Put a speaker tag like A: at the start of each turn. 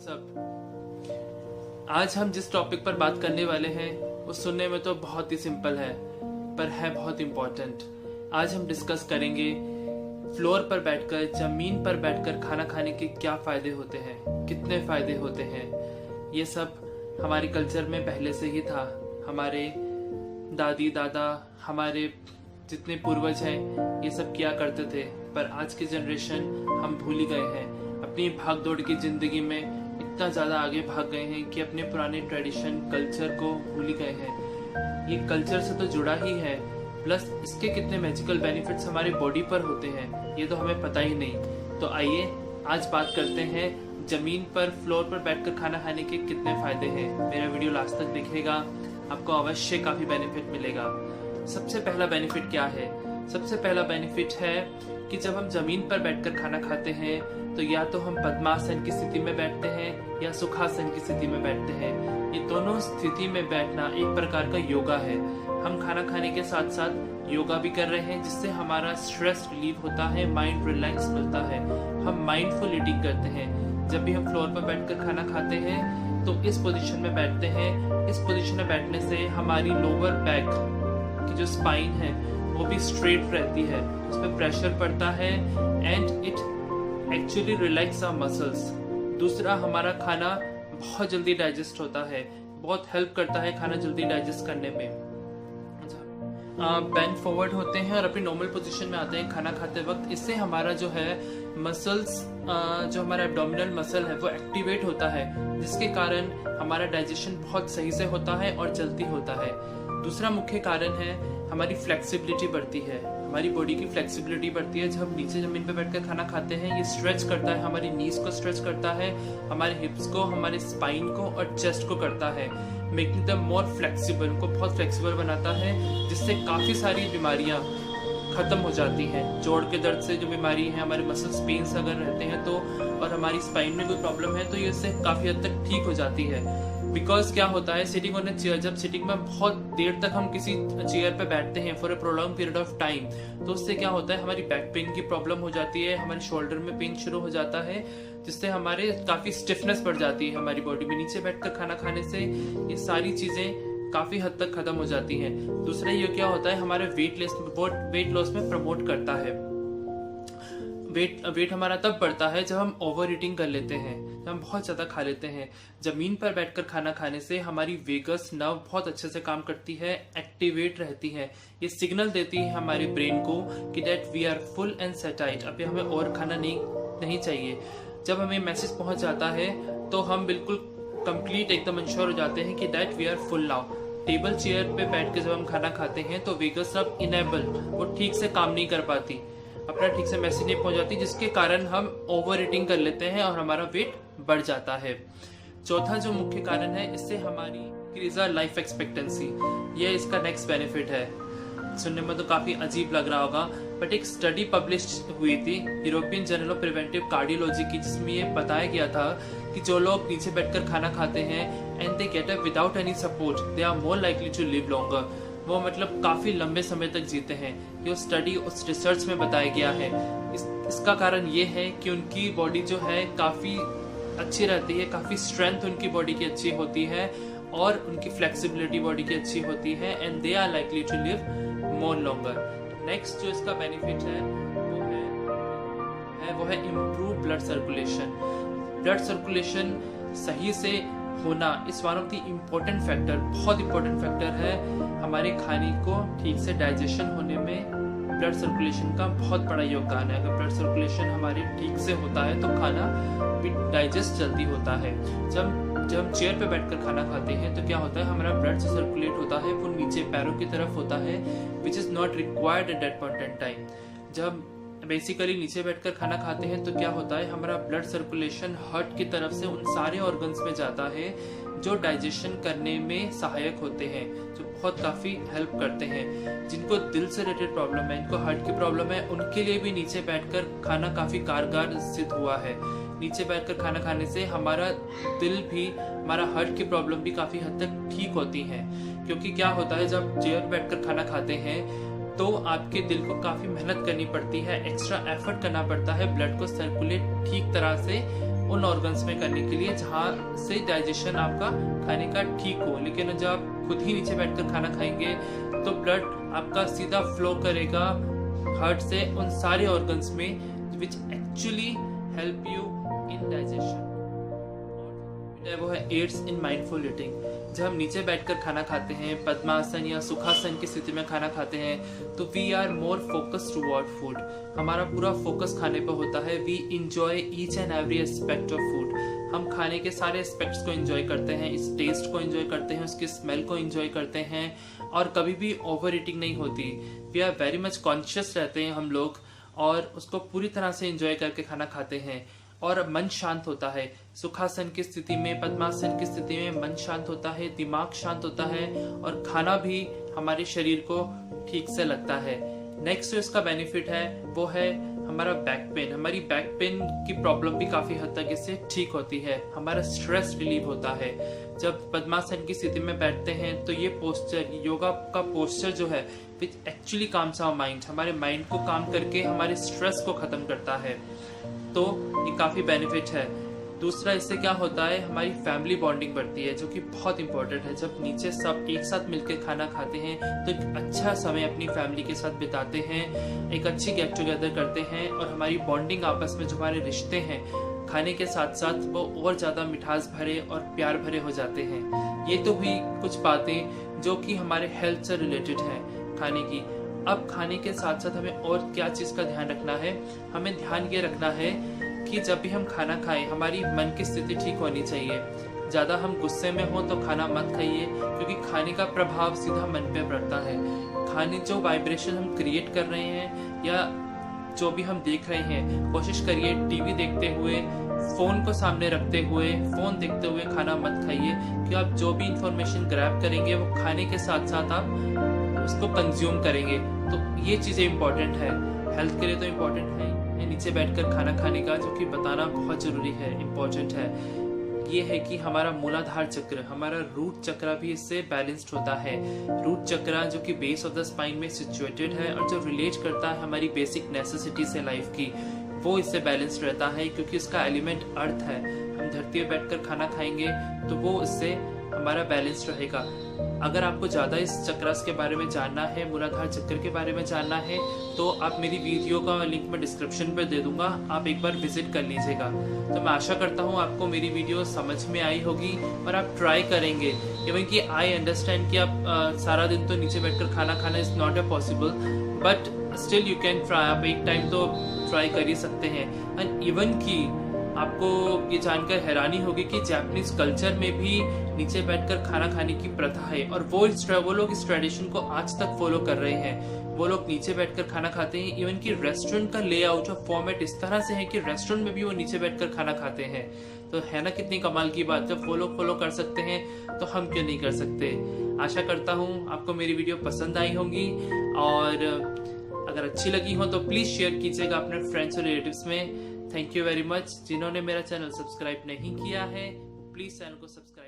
A: सब आज हम जिस टॉपिक पर बात करने वाले हैं वो सुनने में तो बहुत ही सिंपल है पर है बहुत इम्पोर्टेंट। आज हम डिस्कस करेंगे फ्लोर पर बैठकर, जमीन पर बैठकर खाना खाने के क्या फायदे होते हैं, कितने फायदे होते हैं। ये सब हमारे कल्चर में पहले से ही था। हमारे दादी दादा, हमारे जितने पूर्वज हैं ये सब किया करते थे, पर आज की जनरेशन हम भूल ही गए हैं। अपनी भागदौड़ की जिंदगी में इतना ज़्यादा आगे भाग गए हैं कि अपने पुराने ट्रेडिशन कल्चर को भूल ही गए हैं। ये कल्चर से तो जुड़ा ही है, प्लस इसके कितने मैजिकल बेनिफिट्स हमारी बॉडी पर होते हैं ये तो हमें पता ही नहीं। तो आइए आज बात करते हैं जमीन पर, फ्लोर पर बैठकर खाना खाने के कितने फायदे हैं। मेरा वीडियो लास्ट तक देखिएगा, आपको अवश्य काफ़ी बेनिफिट मिलेगा। सबसे पहला बेनिफिट क्या है? सबसे पहला बेनिफिट है कि जब हम जमीन पर बैठकर खाना खाते हैं तो या तो हम पद्मासन की स्थिति में बैठते हैं या सुखासन की स्थिति में बैठते हैं। ये दोनों स्थिति में बैठना एक प्रकार का योगा है। हम खाना खाने के साथ साथ योगा भी कर रहे हैं, जिससे हमारा स्ट्रेस रिलीव होता है, माइंड रिलैक्स मिलता है, हम माइंडफुल ईटिंग करते हैं। जब भी हम फ्लोर पर बैठकर खाना खाते हैं तो इस पोजीशन में बैठते हैं। इस पोजीशन में बैठने से हमारी लोअर बैक की जो स्पाइन है वो भी स्ट्रेट रहती है, उसमें प्रेशर पड़ता है and it actually relax our muscles. दूसरा, हमारा खाना बहुत जल्दी डाइजेस्ट होता है, बहुत हेल्प करता है खाना जल्दी डाइजेस्ट करने में। बेंड फॉरवर्ड होते हैं और अपनी नॉर्मल पोजीशन में आते हैं खाना खाते वक्त। इससे हमारा जो है मसल्स, जो हमारा एब्डोमिनल मसल है वो एक्टिवेट होता है, जिसके कारण हमारा डाइजेशन बहुत सही से होता है और जल्दी होता है। दूसरा मुख्य कारण है हमारी फ्लेक्सिबिलिटी बढ़ती है, हमारी बॉडी की फ्लेक्सिबिलिटी बढ़ती है। जब हम नीचे जमीन पर बैठकर खाना खाते हैं ये स्ट्रेच करता है, हमारी नीज को स्ट्रेच करता है, हमारे हिप्स को, हमारे स्पाइन को और चेस्ट को करता है, मेकिंग देम मोर फ्लेक्सिबल, को बहुत फ्लेक्सिबल बनाता है, जिससे काफ़ी सारी बीमारियां खत्म हो जाती हैं। जोड़ के दर्द से जो बीमारी है, हमारे मसल्स पेन्स अगर रहते हैं तो, और हमारी स्पाइन में कोई प्रॉब्लम है तो ये इससे काफ़ी हद तक ठीक हो जाती है। बिकॉज क्या होता है, सिटिंग ऑन ए चेयर, जब सिटिंग में बहुत देर तक हम किसी चेयर पे बैठते हैं for a prolong period of time, तो उससे क्या होता है हमारी बैक पेन की प्रॉब्लम हो जाती है, हमारे शोल्डर में पेन शुरू हो जाता है, जिससे हमारे काफ़ी स्टिफनेस बढ़ जाती है हमारी बॉडी में। नीचे बैठकर खाना खाने से ये सारी चीज़ें काफ़ी हद तक खत्म हो जाती हैं। दूसरा ये क्या होता है, हमारे वेट लॉस में प्रमोट करता है। वेट हमारा तब बढ़ता है जब हम ओवर ईटिंग कर लेते हैं, जब हम बहुत ज़्यादा खा लेते हैं। जमीन पर बैठकर खाना खाने से हमारी वेगस नर्व बहुत अच्छे से काम करती है, एक्टिवेट रहती है। ये सिग्नल देती है हमारे ब्रेन को कि that we are full and satiate, अभी हमें और खाना नहीं चाहिए। जब हमें मैसेज पहुंच जाता है तो हम बिल्कुल कंप्लीट एकदम इंश्योर हो जाते हैं कि that we are full now. Table chair पे बैठ के जब हम खाना खाते हैं तो वेगस नर्व इनेबल, वो ठीक से काम नहीं कर पाती, अपना ठीक से मैसेज नहीं पहुंच जाती, जिसके कारण हम ओवर ईटिंग कर लेते हैं और हमारा वेट बढ़ जाता है। चौथा जो मुख्य कारण है, इससे हमारी इंक्रीज लाइफ एक्सपेक्टेंसी, ये इसका नेक्स्ट बेनिफिट है। सुनने में तो काफी अजीब लग रहा होगा, बट एक स्टडी पब्लिश हुई थी European journal of preventive cardiology की, जिसमें ये बताया गया था कि जो लोग नीचे बैठकर खाना खाते हैं and they get up without any support, they are more likely to live longer, वो मतलब काफी लंबे समय तक जीते हैं। ये स्टडी, उस रिसर्च में बताया गया है। इसका कारण ये है कि उनकी बॉडी जो है काफी अच्छी रहती है, काफी स्ट्रेंथ उनकी बॉडी की अच्छी होती है और उनकी फ्लेक्सिबिलिटी बॉडी की अच्छी होती है, and they are likely to live more longer. Next जो इसका बेनिफिट है वो है improve blood circulation. Blood circulation सही से होना is one of the important factor, बहुत इंपॉर्टेंट फैक्टर है हमारे खाने को ठीक से डाइजेशन होने में। ब्लड सर्कुलेशन का बहुत बड़ा योगदान है। अगर ब्लड सर्कुलेशन हमारे ठीक से होता है तो खाना भी डाइजेस्ट जल्दी होता है। जब हम चेयर पे बैठकर खाना खाते हैं तो क्या होता है, हमारा ब्लड जो सर्कुलेट होता है वो नीचे पैरों की तरफ होता है, which is not required at that point in time. जब बेसिकली नीचे बैठकर खाना खाते हैं तो क्या होता है, हमारा ब्लड सर्कुलेशन हार्ट की तरफ से उन सारे ऑर्गन्स में जाता है जो डाइजेशन करने में सहायक होते हैं, जो बहुत काफ़ी हेल्प करते हैं। जिनको दिल से रिलेटेड प्रॉब्लम है, इनको हार्ट की प्रॉब्लम है, उनके लिए भी नीचे बैठकर खाना काफ़ी कारगर सिद्ध हुआ है। नीचे बैठकर खाना खाने से हमारा दिल भी, हमारा हार्ट की प्रॉब्लम भी काफ़ी हद तक ठीक होती है। क्योंकि क्या होता है, जब चेयर बैठकर खाना खाते हैं तो आपके दिल को काफ़ी मेहनत करनी पड़ती है, एक्स्ट्रा एफर्ट करना पड़ता है ब्लड को सर्कुलेट ठीक तरह से उन ऑर्गन्स में करने के लिए जहाँ से डाइजेशन आपका खाने का ठीक हो। लेकिन जब आप खुद ही नीचे बैठकर खाना खाएंगे तो ब्लड आपका सीधा फ्लो करेगा हार्ट से उन सारे ऑर्गन्स में which actually help you in digestion. वो है एड्स इन माइंडफुल ईटिंग। जब हम नीचे बैठकर खाना खाते हैं, पद्मासन या सुखासन की स्थिति में खाना खाते हैं, तो we are more focused toward food. हमारा पूरा फोकस खाने पर होता है। We enjoy each and every aspect of food. हम खाने के सारे एस्पेक्ट्स को एंजॉय करते हैं, इस टेस्ट को एंजॉय करते हैं, उसकी स्मेल को एंजॉय करते हैं, और कभी भी ओवर ईटिंग नहीं होती। We are very much conscious रहते हैं हम लोग, और उसको पूरी तरह से एंजॉय करके खाना खाते हैं, और मन शांत होता है। सुखासन की स्थिति में, पद्मासन की स्थिति में मन शांत होता है, दिमाग शांत होता है, और खाना भी हमारे शरीर को ठीक से लगता है। नेक्स्ट जो इसका बेनिफिट है वो है हमारा बैक पेन। हमारी बैक पेन की प्रॉब्लम भी काफी हद तक इससे ठीक होती है। हमारा स्ट्रेस रिलीव होता है। जब पद्मासन की स्थिति में बैठते हैं तो ये पोस्चर, योगा का पोस्चर जो है, which actually calms our mind, हमारे माइंड को काम करके हमारे स्ट्रेस को खत्म करता है। तो ये काफी बेनिफिट है। दूसरा, इससे क्या होता है, हमारी फैमिली बॉन्डिंग बढ़ती है, जो कि बहुत इंपॉर्टेंट है। जब नीचे सब एक साथ मिलकर खाना खाते हैं तो एक अच्छा समय अपनी फैमिली के साथ बिताते हैं, एक अच्छी गेट टुगेदर करते हैं, और हमारी बॉन्डिंग आपस में जो हमारे रिश्ते हैं खाने के साथ साथ वो और ज्यादा मिठास भरे और प्यार भरे हो जाते हैं। ये तो हुई कुछ बातें जो कि हमारे हेल्थ से रिलेटेड है खाने की। अब खाने के साथ साथ हमें और क्या चीज का ध्यान रखना है? हमें ध्यान ये रखना है कि जब भी हम खाना खाएं हमारी मन की स्थिति ठीक होनी चाहिए। ज्यादा हम गुस्से में हो तो खाना मत खाइए, क्योंकि खाने का प्रभाव सीधा मन पे पड़ता है। खाने जो वाइब्रेशन हम क्रिएट कर रहे हैं या जो भी हम देख रहे हैं, कोशिश करिए टीवी देखते हुए, फोन को सामने रखते हुए, फोन देखते हुए खाना मत खाइए, कि आप जो भी इंफॉर्मेशन ग्रैब करेंगे वो खाने के साथ साथ आप उसको कंज्यूम करेंगे। तो ये चीजें इंपॉर्टेंट है, हेल्थ के लिए तो इम्पोर्टेंट है नीचे बैठकर खाना खाने का, जो कि बताना बहुत जरूरी है, इम्पोर्टेंट है। ये है कि हमारा मूलाधार चक्र, हमारा रूट चक्र भी इससे बैलेंस्ड होता है। रूट चक्र जो कि बेस ऑफ द स्पाइन में सिचुएटेड है और जो रिलेट करता है हमारी बेसिक नेसेसिटी से लाइफ की, वो इससे बैलेंस्ड रहता है, क्योंकि उसका एलिमेंट अर्थ है। हम धरती पे बैठकर खाना खाएंगे तो वो इससे हमारा बैलेंस रहेगा। अगर आपको ज्यादा इस चक्रास के बारे में जानना है, मूलाधार चक्र के बारे में जानना है, तो आप मेरी वीडियो का लिंक मैं डिस्क्रिप्शन पे दे दूंगा, आप एक बार विजिट कर लीजिएगा। तो मैं आशा करता हूँ आपको मेरी वीडियो समझ में आई होगी और आप ट्राई करेंगे। इवन कि आई अंडरस्टैंड कि आप सारा दिन तो नीचे बैठकर खाना खाना is not a possible, but still you can try. आप एक टाइम तो ट्राई कर ही सकते हैं। एंड इवन की आपको ये जानकर हैरानी होगी कि जापानीज कल्चर में भी नीचे बैठकर खाना खाने की प्रथा है, और वो लोग इस ट्रेडिशन को आज तक फॉलो कर रहे हैं। वो लोग नीचे बैठकर खाना खाते हैं। इवन कि रेस्टोरेंट का लेआउट और फॉर्मेट इस तरह से है कि रेस्टोरेंट में भी वो नीचे बैठकर खाना खाते हैं। तो है ना कितनी कमाल की बात। जब वो लोग फॉलो कर सकते हैं तो हम क्यों नहीं कर सकते। आशा करता हूँ आपको मेरी वीडियो पसंद आई होंगी, और अगर अच्छी लगी हो तो प्लीज शेयर कीजिएगा अपने फ्रेंड्स और रिलेटिव्स में। Thank you very much. जिन्होंने मेरा चैनल सब्सक्राइब नहीं किया है, प्लीज चैनल को सब्सक्राइब